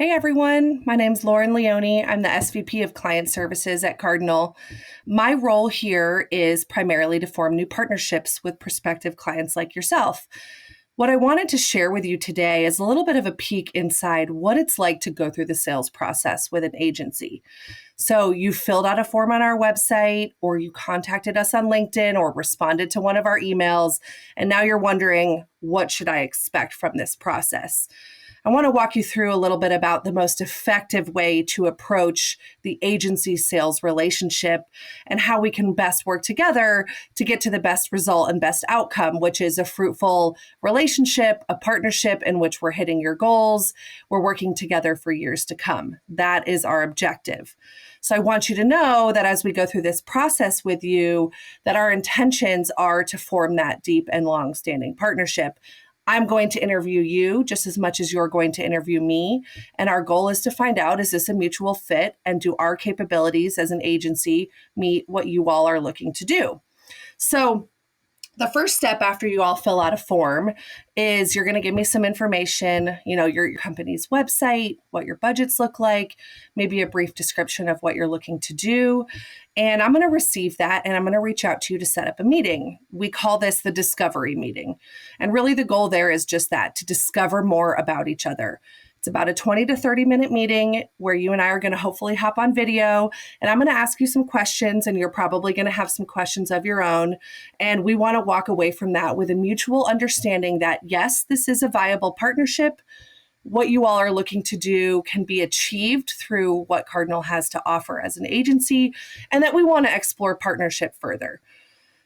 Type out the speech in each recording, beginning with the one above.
Hey everyone, my name's Lauren Leone. I'm the SVP of Client Services at Cardinal. My role here is primarily to form new partnerships with prospective clients like yourself. What I wanted to share with you today is a little bit of a peek inside what it's like to go through the sales process with an agency. So you filled out a form on our website, or you contacted us on LinkedIn, or responded to one of our emails, and now you're wondering, what should I expect from this process? I want to walk you through a little bit about the most effective way to approach the agency sales relationship and how we can best work together to get to the best result and best outcome, which is a fruitful relationship, a partnership in which we're hitting your goals. We're working together for years to come. That is our objective. So I want you to know that as we go through this process with you, that our intentions are to form that deep and long-standing partnership. I'm going to interview you just as much as you're going to interview me. And our goal is to find out, is this a mutual fit, and do our capabilities as an agency meet what you all are looking to do? So the first step after you all fill out a form is you're going to give me some information, your company's website, what your budgets look like, maybe a brief description of what you're looking to do. And I'm going to receive that, and I'm going to reach out to you to set up a meeting. We call this the discovery meeting. And really the goal there is just that, to discover more about each other. It's about a 20 to 30 minute meeting where you and I are going to hopefully hop on video, and I'm going to ask you some questions, and you're probably going to have some questions of your own. And we want to walk away from that with a mutual understanding that, yes, this is a viable partnership. What you all are looking to do can be achieved through what Cardinal has to offer as an agency, and that we want to explore partnership further.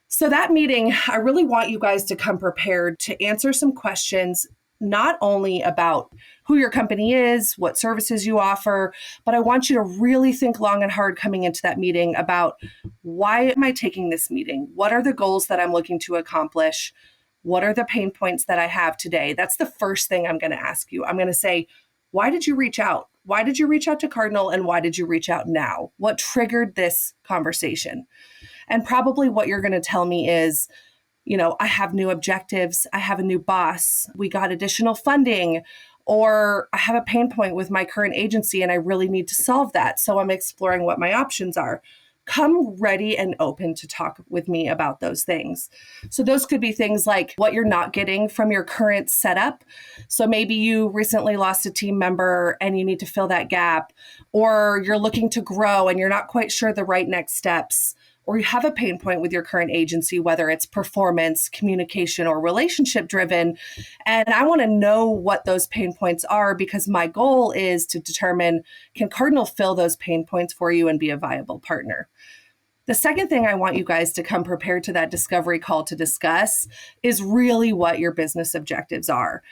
So that meeting, I really want you guys to come prepared to answer some questions, not only about who your company is, what services you offer, but I want you to really think long and hard coming into that meeting about, why am I taking this meeting? What are the goals that I'm looking to accomplish? What are the pain points that I have today? That's the first thing I'm going to ask you. I'm going to say, why did you reach out? Why did you reach out to Cardinal, and why did you reach out now? What triggered this conversation? And probably what you're going to tell me is, I have new objectives. I have a new boss. We got additional funding, or I have a pain point with my current agency and I really need to solve that. So I'm exploring what my options are. Come ready and open to talk with me about those things. So those could be things like what you're not getting from your current setup. So maybe you recently lost a team member and you need to fill that gap, or you're looking to grow and you're not quite sure the right next steps, or you have a pain point with your current agency, whether it's performance, communication, or relationship driven. And I want to know what those pain points are, because my goal is to determine, can Cardinal fill those pain points for you and be a viable partner? The second thing I want you guys to come prepared to that discovery call to discuss is really what your business objectives are.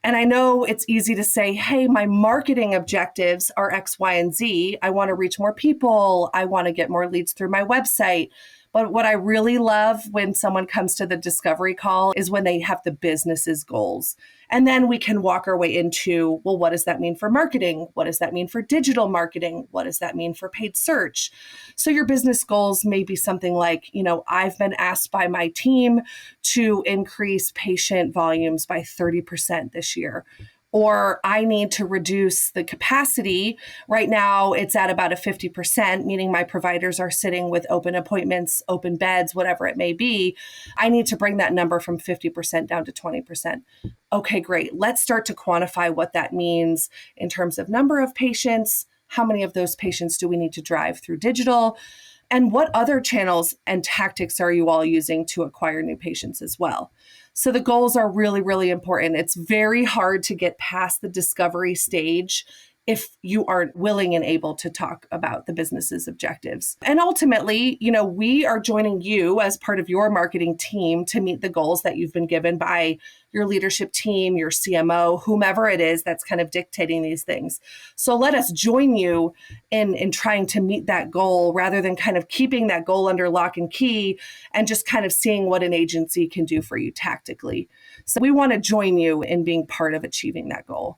And I know it's easy to say, hey, my marketing objectives are X, Y, and Z. I want to reach more people. I want to get more leads through my website. But what I really love when someone comes to the discovery call is when they have the business's goals. And then we can walk our way into, well, what does that mean for marketing? What does that mean for digital marketing? What does that mean for paid search? So your business goals may be something like, I've been asked by my team to increase patient volumes by 30% this year. Or I need to reduce the capacity. Right now, it's at about a 50%, meaning my providers are sitting with open appointments, open beds, whatever it may be. I need to bring that number from 50% down to 20%. Okay, great. Let's start to quantify what that means in terms of number of patients. How many of those patients do we need to drive through digital? And what other channels and tactics are you all using to acquire new patients as well? So the goals are really, really important. It's very hard to get past the discovery stage if you aren't willing and able to talk about the business's objectives. And ultimately, we are joining you as part of your marketing team to meet the goals that you've been given by your leadership team, your CMO, whomever it is that's kind of dictating these things. So let us join you in trying to meet that goal, rather than kind of keeping that goal under lock and key and just kind of seeing what an agency can do for you tactically. So we want to join you in being part of achieving that goal.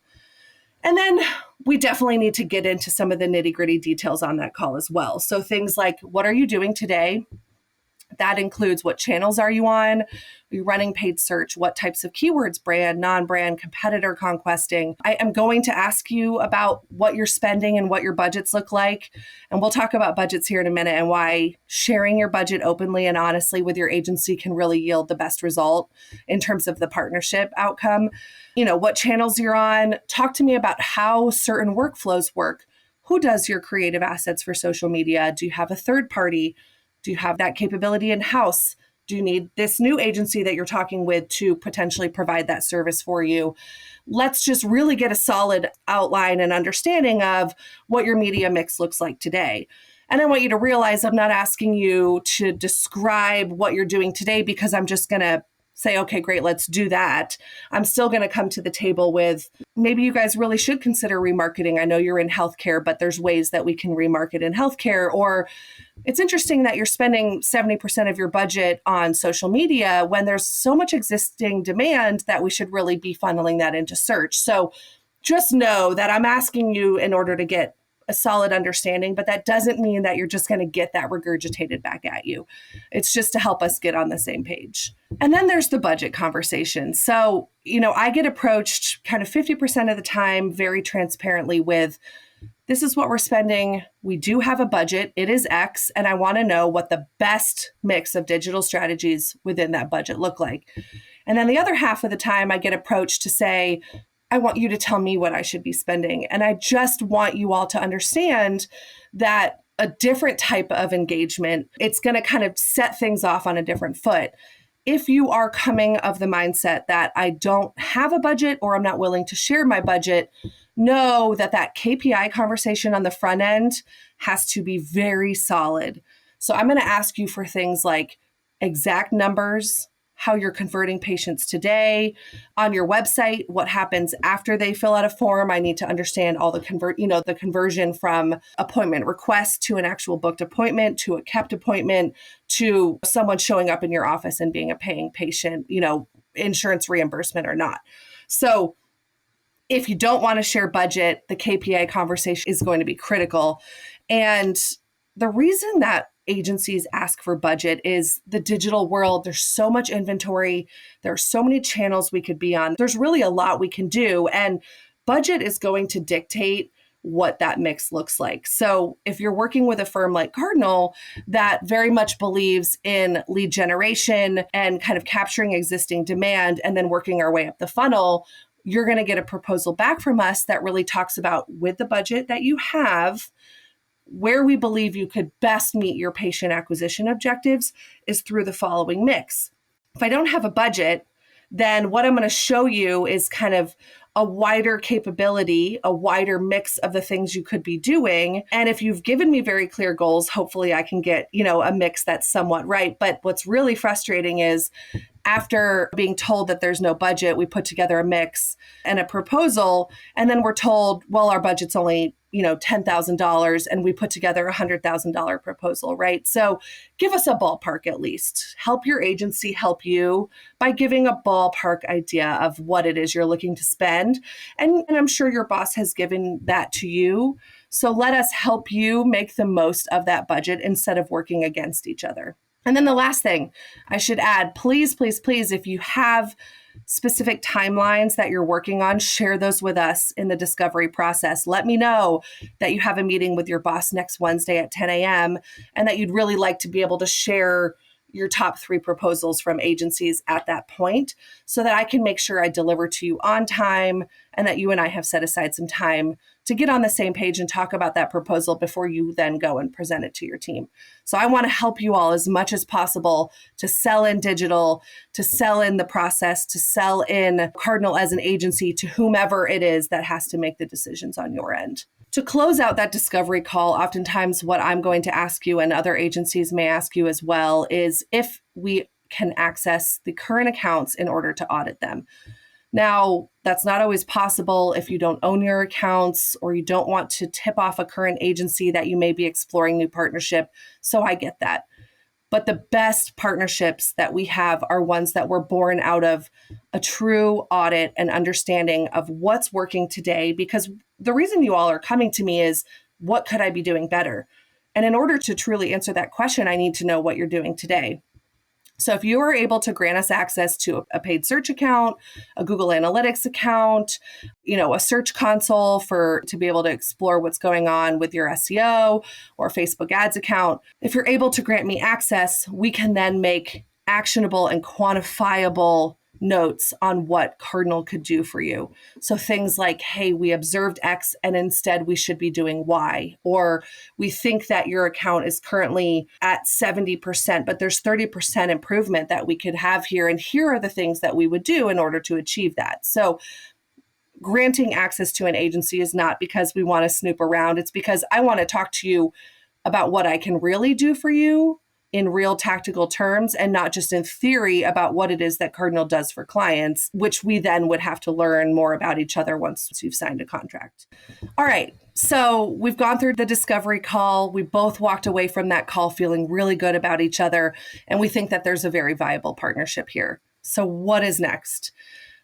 And then we definitely need to get into some of the nitty-gritty details on that call as well. So things like, what are you doing today? That includes what channels are you on? Are you running paid search? What types of keywords, brand, non-brand, competitor conquesting? I am going to ask you about what you're spending and what your budgets look like. And we'll talk about budgets here in a minute and why sharing your budget openly and honestly with your agency can really yield the best result in terms of the partnership outcome. What channels you're on. Talk to me about how certain workflows work. Who does your creative assets for social media? Do you have a third party? Do you have that capability in-house? Do you need this new agency that you're talking with to potentially provide that service for you? Let's just really get a solid outline and understanding of what your media mix looks like today. And I want you to realize I'm not asking you to describe what you're doing today because I'm just going to say, okay, great, let's do that. I'm still going to come to the table with maybe you guys really should consider remarketing. I know you're in healthcare, but there's ways that we can remarket in healthcare. Or it's interesting that you're spending 70% of your budget on social media when there's so much existing demand that we should really be funneling that into search. So just know that I'm asking you in order to get a solid understanding, but that doesn't mean that you're just going to get that regurgitated back at you. It's just to help us get on the same page. And then there's the budget conversation. So, I get approached kind of 50% of the time very transparently with, this is what we're spending. We do have a budget. It is X. And I want to know what the best mix of digital strategies within that budget look like. And then the other half of the time I get approached to say, I want you to tell me what I should be spending. And I just want you all to understand that a different type of engagement, it's going to kind of set things off on a different foot. If you are coming of the mindset that I don't have a budget or I'm not willing to share my budget, know that KPI conversation on the front end has to be very solid. So I'm going to ask you for things like exact numbers, how you're converting patients today on your website, what happens after they fill out a form. I need to understand all the the conversion from appointment request to an actual booked appointment, to a kept appointment, to someone showing up in your office and being a paying patient, insurance reimbursement or not. So if you don't want to share budget, the KPI conversation is going to be critical. And the reason that agencies ask for budget is the digital world. There's so much inventory. There are so many channels we could be on. There's really a lot we can do. And budget is going to dictate what that mix looks like. So if you're working with a firm like Cardinal that very much believes in lead generation and kind of capturing existing demand and then working our way up the funnel, you're going to get a proposal back from us that really talks about, with the budget that you have, where we believe you could best meet your patient acquisition objectives is through the following mix. If I don't have a budget, then what I'm going to show you is kind of a wider capability, a wider mix of the things you could be doing. And if you've given me very clear goals, hopefully I can get, a mix that's somewhat right. But what's really frustrating is after being told that there's no budget, we put together a mix and a proposal, and then we're told, well, our budget's only $10,000 and we put together a $100,000 proposal, right? So give us a ballpark at least. Help your agency help you by giving a ballpark idea of what it is you're looking to spend. And I'm sure your boss has given that to you. So let us help you make the most of that budget instead of working against each other. And then the last thing I should add, please, please, please, if you have specific timelines that you're working on, share those with us in the discovery process. Let me know that you have a meeting with your boss next Wednesday at 10 a.m. and that you'd really like to be able to share your top 3 proposals from agencies at that point so that I can make sure I deliver to you on time and that you and I have set aside some time to get on the same page and talk about that proposal before you then go and present it to your team. So I want to help you all as much as possible to sell in digital, to sell in the process, to sell in Cardinal as an agency to whomever it is that has to make the decisions on your end. To close out that discovery call, oftentimes what I'm going to ask you and other agencies may ask you as well is if we can access the current accounts in order to audit them. Now, that's not always possible if you don't own your accounts or you don't want to tip off a current agency that you may be exploring new partnership. So I get that. But the best partnerships that we have are ones that were born out of a true audit and understanding of what's working today. Because the reason you all are coming to me is, what could I be doing better? And in order to truly answer that question, I need to know what you're doing today. So if you are able to grant us access to a paid search account, a Google Analytics account, a search console to be able to explore what's going on with your SEO or Facebook ads account, if you're able to grant me access, we can then make actionable and quantifiable notes on what Cardinal could do for you. So things like, hey, we observed X and instead we should be doing Y, or we think that your account is currently at 70%, but there's 30% improvement that we could have here. And here are the things that we would do in order to achieve that. So granting access to an agency is not because we want to snoop around. It's because I want to talk to you about what I can really do for you in real tactical terms, and not just in theory about what it is that Cardinal does for clients, which we then would have to learn more about each other once you've signed a contract. All right, so we've gone through the discovery call. We both walked away from that call feeling really good about each other, and we think that there's a very viable partnership here. So what is next?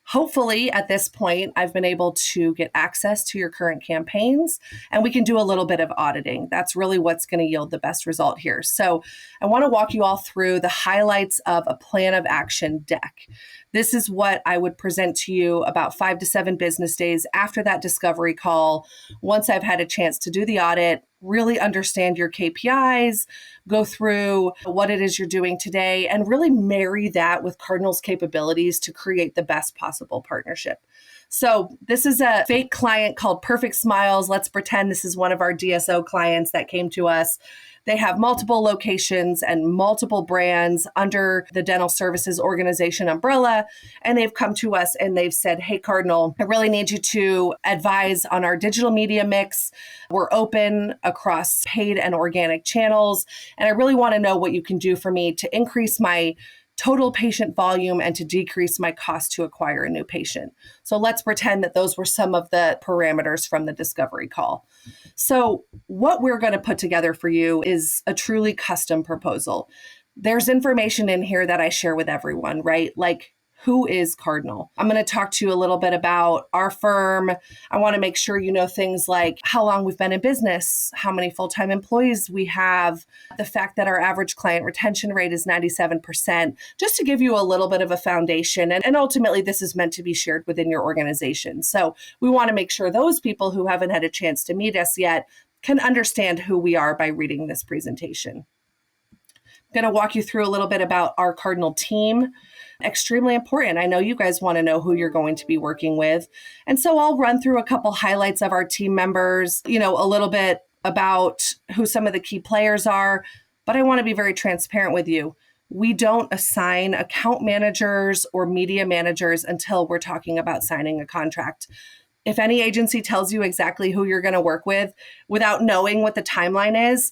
Hopefully, at this point, I've been able to get access to your current campaigns, and we can do a little bit of auditing. That's really what's going to yield the best result here. So I want to walk you all through the highlights of a plan of action deck. This is what I would present to you about 5 to 7 business days after that discovery call, once I've had a chance to do the audit, really understand your KPIs, go through what it is you're doing today, and really marry that with Cardinal's capabilities to create the best possible partnership. So this is a fake client called Perfect Smiles. Let's pretend this is one of our DSO clients that came to us. They have multiple locations and multiple brands under the dental services organization umbrella. And they've come to us and they've said, hey, Cardinal, I really need you to advise on our digital media mix. We're open across paid and organic channels. And I really want to know what you can do for me to increase my total patient volume and to decrease my cost to acquire a new patient. So let's pretend that those were some of the parameters from the discovery call. So what we're going to put together for you is a truly custom proposal. There's information in here that I share with everyone, right? Like, who is Cardinal? I'm going to talk to you a little bit about our firm. I want to make sure you know things like how long we've been in business, how many full-time employees we have, the fact that our average client retention rate is 97%, just to give you a little bit of a foundation. And ultimately, this is meant to be shared within your organization. So we want to make sure those people who haven't had a chance to meet us yet can understand who we are by reading this presentation. I'm going to walk you through a little bit about our Cardinal team. Extremely important. I know you guys want to know who you're going to be working with. And so I'll run through a couple highlights of our team members, a little bit about who some of the key players are, but I want to be very transparent with you. We don't assign account managers or media managers until we're talking about signing a contract. If any agency tells you exactly who you're going to work with without knowing what the timeline is,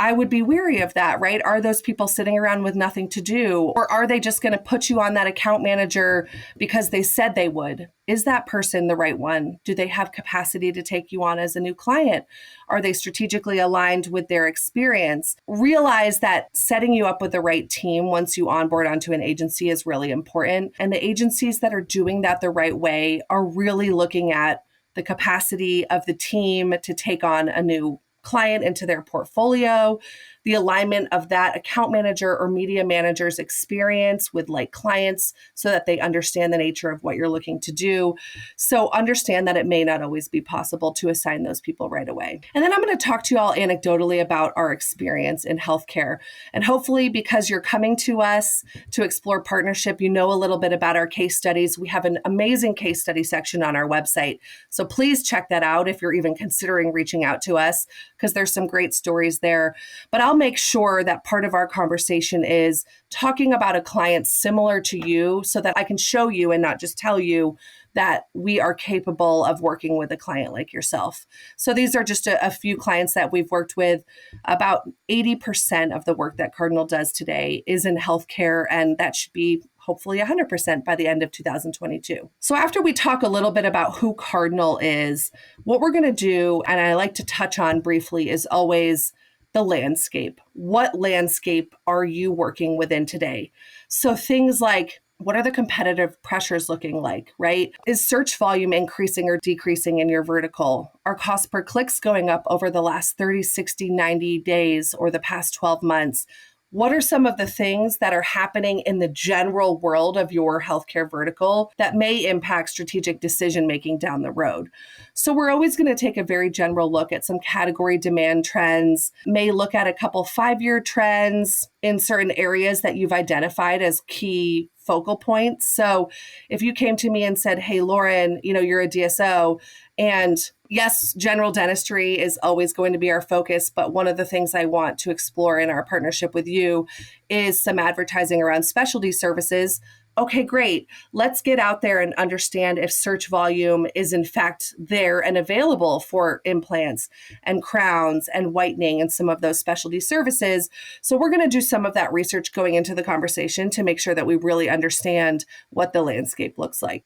I would be weary of that, right? Are those people sitting around with nothing to do? Or are they just going to put you on that account manager because they said they would? Is that person the right one? Do they have capacity to take you on as a new client? Are they strategically aligned with their experience? Realize that setting you up with the right team once you onboard onto an agency is really important. And the agencies that are doing that the right way are really looking at the capacity of the team to take on a new client into their portfolio, the alignment of that account manager or media manager's experience with like clients so that they understand the nature of what you're looking to do. So understand that it may not always be possible to assign those people right away. And then I'm going to talk to you all anecdotally about our experience in healthcare. And hopefully, because you're coming to us to explore partnership, you know a little bit about our case studies. We have an amazing case study section on our website. So please check that out if you're even considering reaching out to us, because there's some great stories there. But I'll make sure that part of our conversation is talking about a client similar to you so that I can show you and not just tell you that we are capable of working with a client like yourself. So these are just a few clients that we've worked with. About 80% of the work that Cardinal does today is in healthcare, and that should be hopefully 100% by the end of 2022. So after we talk a little bit about who Cardinal is, what we're going to do, and I like to touch on briefly, is always the landscape. What landscape are you working within today? So things like, What are the competitive pressures looking like, right? Is search volume increasing or decreasing in your vertical? Are cost per clicks going up over the last 30, 60, 90 days or the past 12 months? What are some of the things that are happening in the general world of your healthcare vertical that may impact strategic decision making down the road? So, we're always going to take a very general look at some category demand trends, may look at a couple 5-year trends in certain areas that you've identified as key focal points. So, if you came to me and said, "Hey, Lauren, you're a DSO, and yes, general dentistry is always going to be our focus, but one of the things I want to explore in our partnership with you is some advertising around specialty services." Okay, great. Let's get out there and understand if search volume is in fact there and available for implants and crowns and whitening and some of those specialty services. So we're going to do some of that research going into the conversation to make sure that we really understand what the landscape looks like.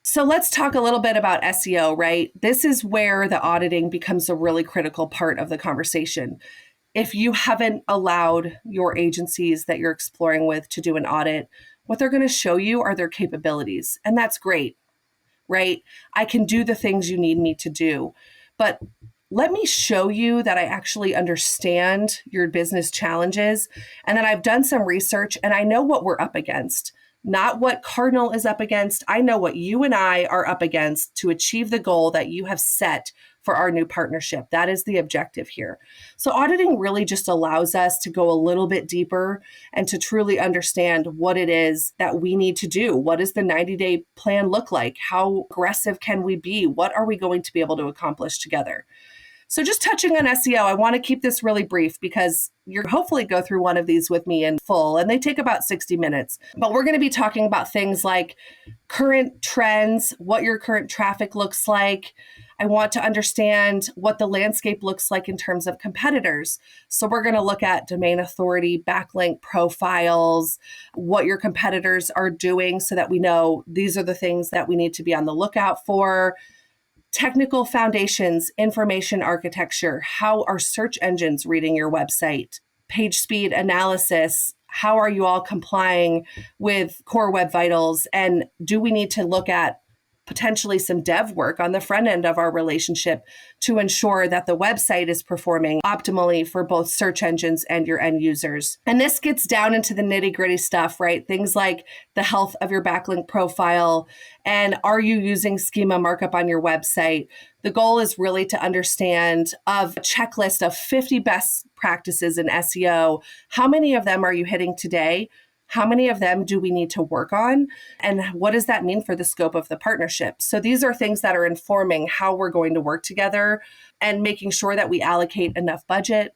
So let's talk a little bit about SEO, right? This is where the auditing becomes a really critical part of the conversation. If you haven't allowed your agencies that you're exploring with to do an audit, what they're going to show you are their capabilities. And that's great, right? I can do the things you need me to do. But let me show you that I actually understand your business challenges and that I've done some research and I know what we're up against, not what Cardinal is up against. I know what you and I are up against to achieve the goal that you have set for our new partnership. That is the objective here. So auditing really just allows us to go a little bit deeper and to truly understand what it is that we need to do. What does the 90-day plan look like? How aggressive can we be? What are we going to be able to accomplish together? So just touching on SEO, I want to keep this really brief because you're hopefully go through one of these with me in full, and they take about 60 minutes. But we're going to be talking about things like current trends, what your current traffic looks like. I want to understand what the landscape looks like in terms of competitors. So we're going to look at domain authority, backlink profiles, what your competitors are doing so that we know these are the things that we need to be on the lookout for. Technical foundations, information architecture, how are search engines reading your website? Page speed analysis, how are you all complying with Core Web Vitals? And do we need to look at potentially some dev work on the front end of our relationship to ensure that the website is performing optimally for both search engines and your end users? And this gets down into the nitty-gritty stuff, right? Things like the health of your backlink profile and are you using schema markup on your website? The goal is really to understand of a checklist of 50 best practices in SEO. How many of them are you hitting today? How many of them do we need to work on? And what does that mean for the scope of the partnership? So these are things that are informing how we're going to work together and making sure that we allocate enough budget,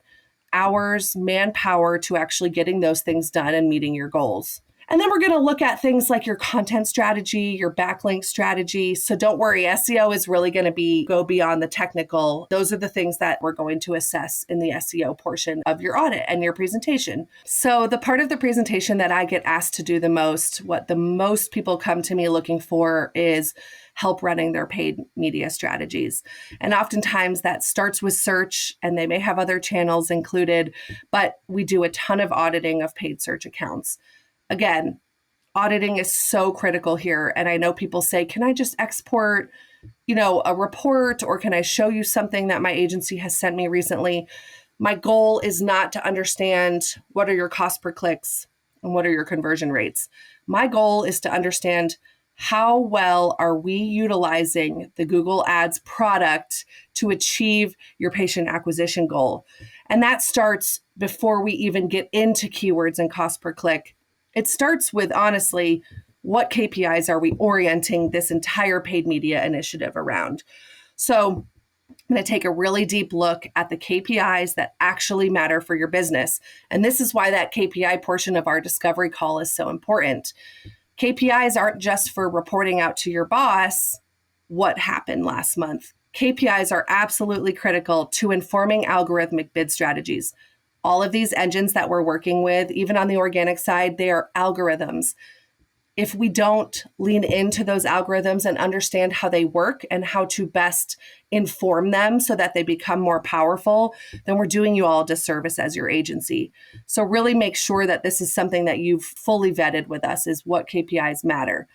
hours, manpower to actually getting those things done and meeting your goals. And then we're going to look at things like your content strategy, your backlink strategy. So don't worry, SEO is really going to go beyond the technical. Those are the things that we're going to assess in the SEO portion of your audit and your presentation. So the part of the presentation that I get asked to do the most, what the most people come to me looking for is help running their paid media strategies. And oftentimes that starts with search and they may have other channels included, but we do a ton of auditing of paid search accounts. Again, auditing is so critical here. And I know people say, can I just export, a report, or can I show you something that my agency has sent me recently? My goal is not to understand what are your cost per clicks and what are your conversion rates. My goal is to understand how well are we utilizing the Google Ads product to achieve your patient acquisition goal. And that starts before we even get into keywords and cost per click. It starts with, honestly, what KPIs are we orienting this entire paid media initiative around? So I'm going to take a really deep look at the KPIs that actually matter for your business. And this is why that KPI portion of our discovery call is so important. KPIs aren't just for reporting out to your boss what happened last month. KPIs are absolutely critical to informing algorithmic bid strategies. All of these engines that we're working with, even on the organic side, they are algorithms. if we don't lean into those algorithms and understand how they work and how to best inform them so that they become more powerful, then we're doing you all a disservice as your agency. So really make sure that this is something that you've fully vetted with us, is what KPIs matter.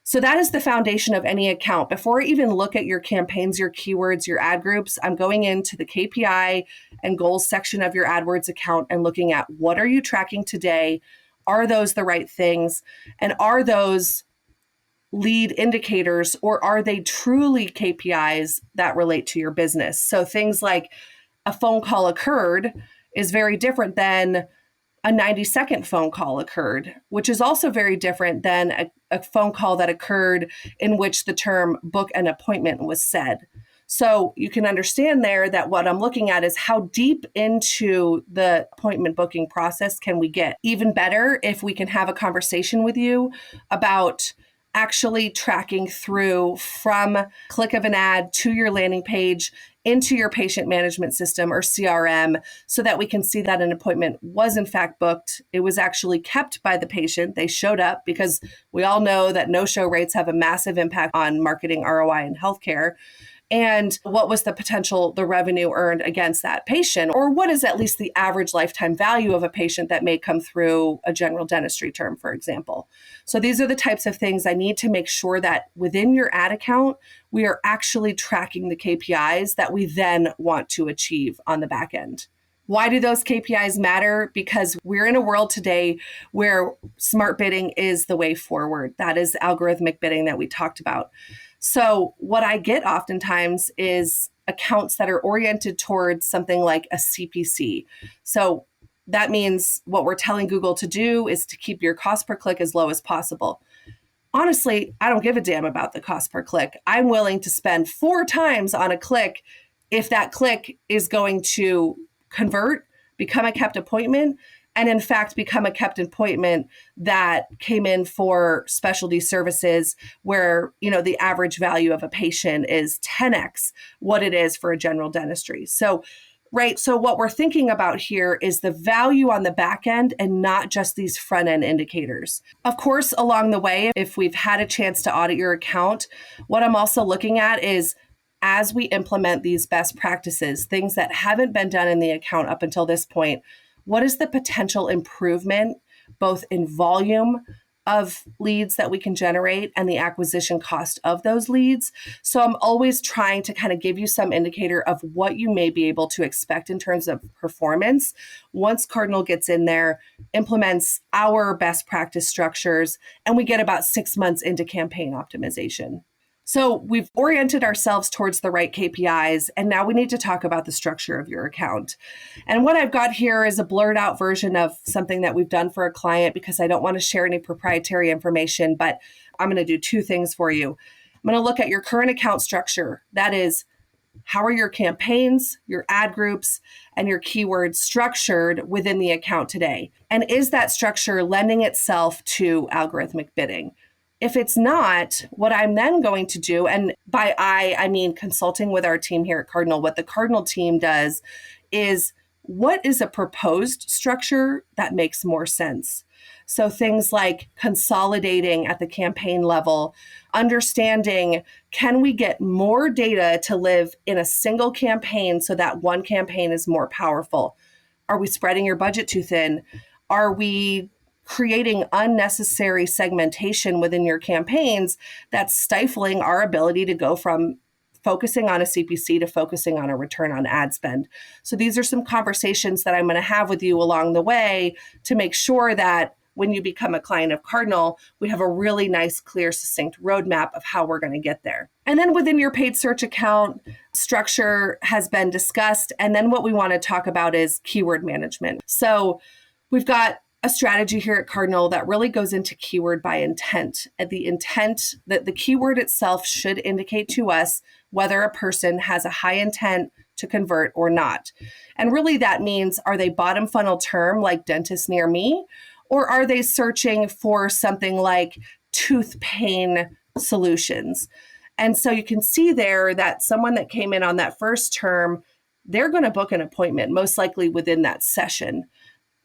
So that is the foundation of any account. Before I even look at your campaigns, your keywords, your ad groups, I'm going into the KPI and goals section of your AdWords account and looking at what are you tracking today? Are those the right things? And are those lead indicators, or are they truly KPIs that relate to your business? So things like a phone call occurred is very different than a 90-second phone call occurred, which is also very different than a phone call that occurred in which the term book an appointment was said. So you can understand there that what I'm looking at is how deep into the appointment booking process can we get. Even better if we can have a conversation with you about actually tracking through from click of an ad to your landing page into your patient management system or CRM, so that we can see that an appointment was in fact booked. It was actually kept by the patient. They showed up, because we all know that no-show rates have a massive impact on marketing ROI in healthcare. And what was the potential, the revenue earned against that patient? Or what is at least the average lifetime value of a patient that may come through a general dentistry term, for example? So these are the types of things I need to make sure that within your ad account, we are actually tracking the KPIs that we then want to achieve on the back end. Why do those KPIs matter? Because we're in a world today where smart bidding is the way forward. That is algorithmic bidding that we talked about. So what I get oftentimes is accounts that are oriented towards something like a CPC. So that means what we're telling Google to do is to keep your cost per click as low as possible. Honestly, I don't give a damn about the cost per click. I'm willing to spend 4 times on a click if that click is going to convert, become a kept appointment, and in fact become a kept appointment that came in for specialty services where, the average value of a patient is 10x what it is for a general dentistry. So what we're thinking about here is the value on the back end and not just these front end indicators. Of course, along the way, if we've had a chance to audit your account, what I'm also looking at is, as we implement these best practices, things that haven't been done in the account up until this point, what is the potential improvement, both in volume of leads that we can generate and the acquisition cost of those leads? So I'm always trying to kind of give you some indicator of what you may be able to expect in terms of performance once Cardinal gets in there, implements our best practice structures, and we get about 6 months into campaign optimization. So we've oriented ourselves towards the right KPIs, and now we need to talk about the structure of your account. And what I've got here is a blurred out version of something that we've done for a client, because I don't want to share any proprietary information, but I'm going to do 2 things for you. I'm going to look at your current account structure. That is, how are your campaigns, your ad groups, and your keywords structured within the account today? And is that structure lending itself to algorithmic bidding? If it's not, what I'm then going to do, and by I mean consulting with our team here at Cardinal, what the Cardinal team does is, what is a proposed structure that makes more sense? So things like consolidating at the campaign level, understanding, can we get more data to live in a single campaign so that one campaign is more powerful? Are we spreading your budget too thin? Are we creating unnecessary segmentation within your campaigns that's stifling our ability to go from focusing on a CPC to focusing on a return on ad spend? So these are some conversations that I'm going to have with you along the way to make sure that when you become a client of Cardinal, we have a really nice, clear, succinct roadmap of how we're going to get there. And then within your paid search account, structure has been discussed. And then what we want to talk about is keyword management. So we've got a strategy here at Cardinal that really goes into keyword by intent. And the intent that the keyword itself should indicate to us whether a person has a high intent to convert or not. And really that means, are they bottom funnel term like dentist near me? Or are they searching for something like tooth pain solutions? And so you can see there that someone that came in on that first term, they're going to book an appointment, most likely within that session.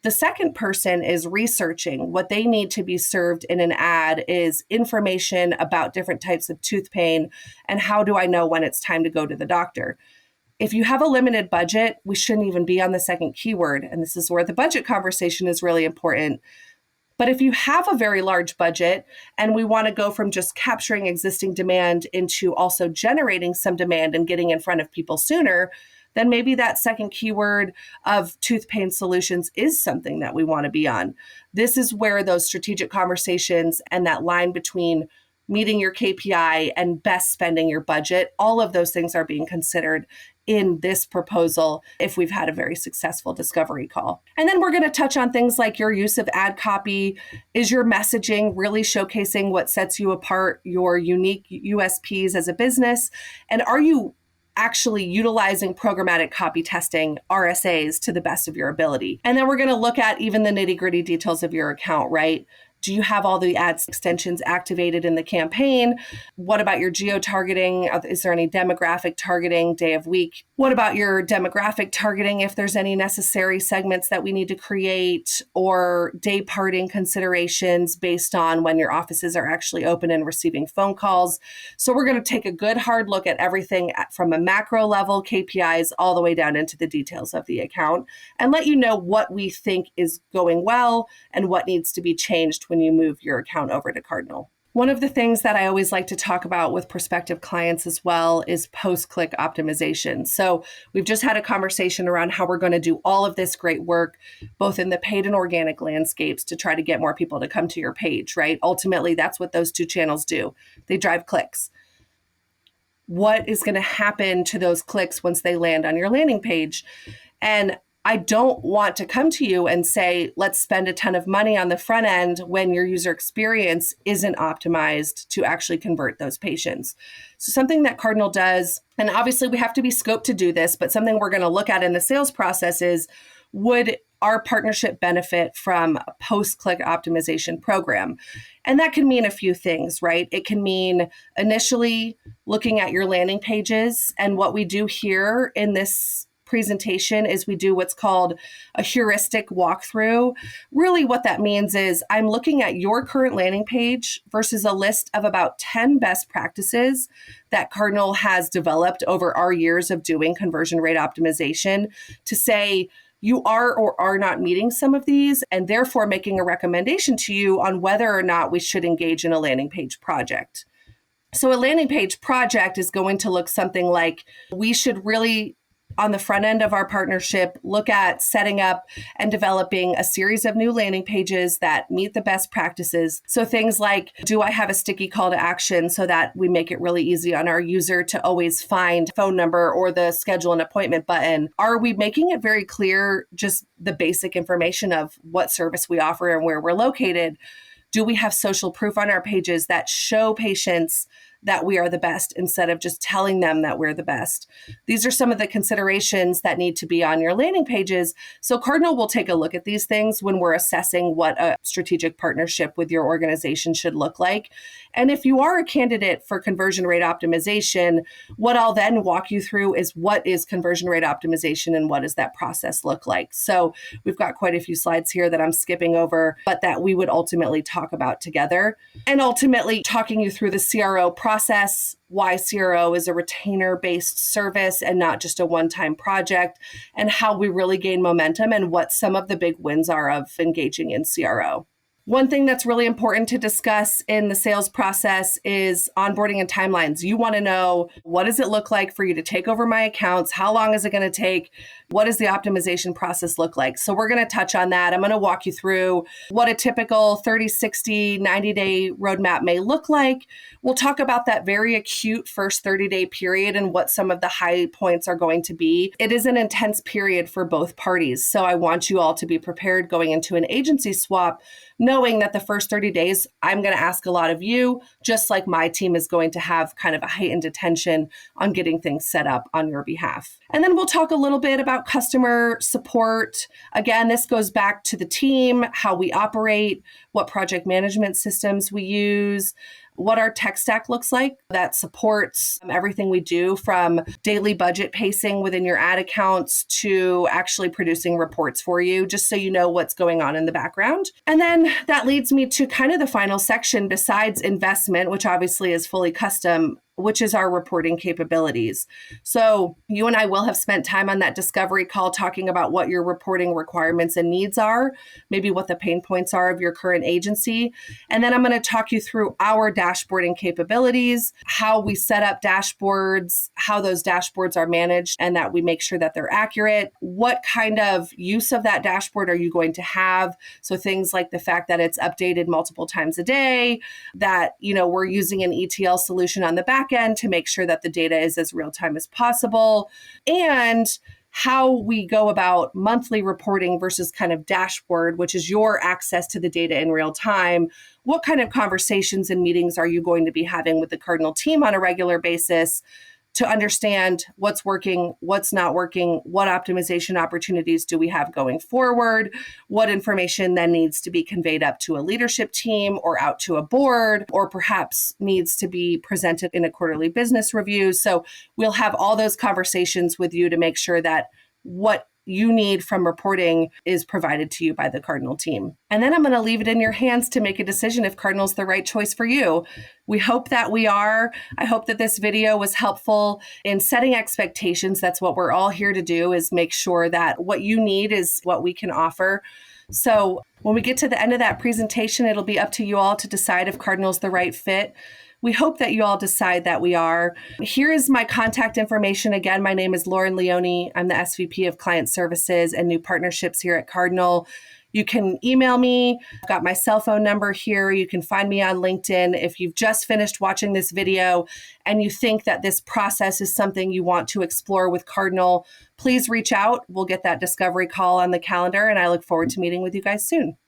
The second person is researching. What they need to be served in an ad is information about different types of tooth pain and how do I know when it's time to go to the doctor. If you have a limited budget, we shouldn't even be on the second keyword. And this is where the budget conversation is really important. But if you have a very large budget and we want to go from just capturing existing demand into also generating some demand and getting in front of people sooner, then maybe that second keyword of tooth pain solutions is something that we want to be on. This is where those strategic conversations and that line between meeting your KPI and best spending your budget, all of those things are being considered in this proposal if we've had a very successful discovery call. And then we're going to touch on things like your use of ad copy. Is your messaging really showcasing what sets you apart, your unique USPs as a business? And are you actually utilizing programmatic copy testing, RSAs, to the best of your ability? And then we're going to look at even the nitty-gritty details of your account, right? Do you have all the ads extensions activated in the campaign? What about your geo-targeting? Is there any demographic targeting, day of week? What about your demographic targeting, if there's any necessary segments that we need to create, or day parting considerations based on when your offices are actually open and receiving phone calls? So we're going to take a good hard look at everything from a macro level, KPIs, all the way down into the details of the account, and let you know what we think is going well and what needs to be changed when you move your account over to Cardinal. One of the things that I always like to talk about with prospective clients as well is post-click optimization. So we've just had a conversation around how we're going to do all of this great work, both in the paid and organic landscapes, to try to get more people to come to your page, right? Ultimately, that's what those two channels do. They drive clicks. What is going to happen to those clicks once they land on your landing page? And I don't want to come to you and say, let's spend a ton of money on the front end when your user experience isn't optimized to actually convert those patients. So something that Cardinal does, and obviously we have to be scoped to do this, but something we're going to look at in the sales process is, would our partnership benefit from a post-click optimization program? And that can mean a few things, right? It can mean initially looking at your landing pages. And what we do here in this presentation is we do what's called a heuristic walkthrough. Really what that means is I'm looking at your current landing page versus a list of about 10 best practices that Cardinal has developed over our years of doing conversion rate optimization to say, you are or are not meeting some of these, and therefore making a recommendation to you on whether or not we should engage in a landing page project. So a landing page project is going to look something like, we should really, on the front end of our partnership, look at setting up and developing a series of new landing pages that meet the best practices. So things like, do I have a sticky call to action so that we make it really easy on our user to always find phone number or the schedule an appointment button? Are we making it very clear, just the basic information of what service we offer and where we're located? Do we have social proof on our pages that show patients that we are the best instead of just telling them that we're the best? These are some of the considerations that need to be on your landing pages. So Cardinal will take a look at these things when we're assessing what a strategic partnership with your organization should look like. And if you are a candidate for conversion rate optimization, what I'll then walk you through is, what is conversion rate optimization and what does that process look like? So we've got quite a few slides here that I'm skipping over, but that we would ultimately talk about together. And ultimately talking you through the CRO process, why CRO is a retainer-based service and not just a one-time project, and how we really gain momentum and what some of the big wins are of engaging in CRO. One thing that's really important to discuss in the sales process is onboarding and timelines. You want to know, what does it look like for you to take over my accounts? How long is it going to take? What does the optimization process look like? So we're going to touch on that. I'm going to walk you through what a typical 30, 60, 90-day roadmap may look like. We'll talk about that very acute first 30-day period and what some of the high points are going to be. It is an intense period for both parties. So I want you all to be prepared going into an agency swap, knowing that the first 30 days, I'm going to ask a lot of you, just like my team is going to have kind of a heightened attention on getting things set up on your behalf. And then we'll talk a little bit about customer support. Again, this goes back to the team, how we operate, what project management systems we use, what our tech stack looks like that supports everything we do, from daily budget pacing within your ad accounts to actually producing reports for you, just so you know what's going on in the background. And then that leads me to kind of the final section besides investment, which obviously is fully custom, which is our reporting capabilities. So you and I will have spent time on that discovery call talking about what your reporting requirements and needs are, maybe what the pain points are of your current agency. And then I'm going to talk you through our dashboarding capabilities, how we set up dashboards, how those dashboards are managed, and that we make sure that they're accurate. What kind of use of that dashboard are you going to have? So things like the fact that it's updated multiple times a day, that, we're using an ETL solution on the back end to make sure that the data is as real time as possible, and how we go about monthly reporting versus kind of dashboard, which is your access to the data in real time. What kind of conversations and meetings are you going to be having with the Cardinal team on a regular basis to understand what's working, what's not working, what optimization opportunities do we have going forward, what information then needs to be conveyed up to a leadership team or out to a board, or perhaps needs to be presented in a quarterly business review. So we'll have all those conversations with you to make sure that what you need from reporting is provided to you by the Cardinal team. And then I'm going to leave it in your hands to make a decision if Cardinal's the right choice for you. We hope that we are. I hope that this video was helpful in setting expectations. That's what we're all here to do, is make sure that what you need is what we can offer. So when we get to the end of that presentation, it'll be up to you all to decide if Cardinal's the right fit. We hope that you all decide that we are. Here is my contact information. Again, my name is Lauren Leone. I'm the SVP of Client Services and New Partnerships here at Cardinal. You can email me. I've got my cell phone number here. You can find me on LinkedIn. If you've just finished watching this video and you think that this process is something you want to explore with Cardinal, please reach out. We'll get that discovery call on the calendar, and I look forward to meeting with you guys soon.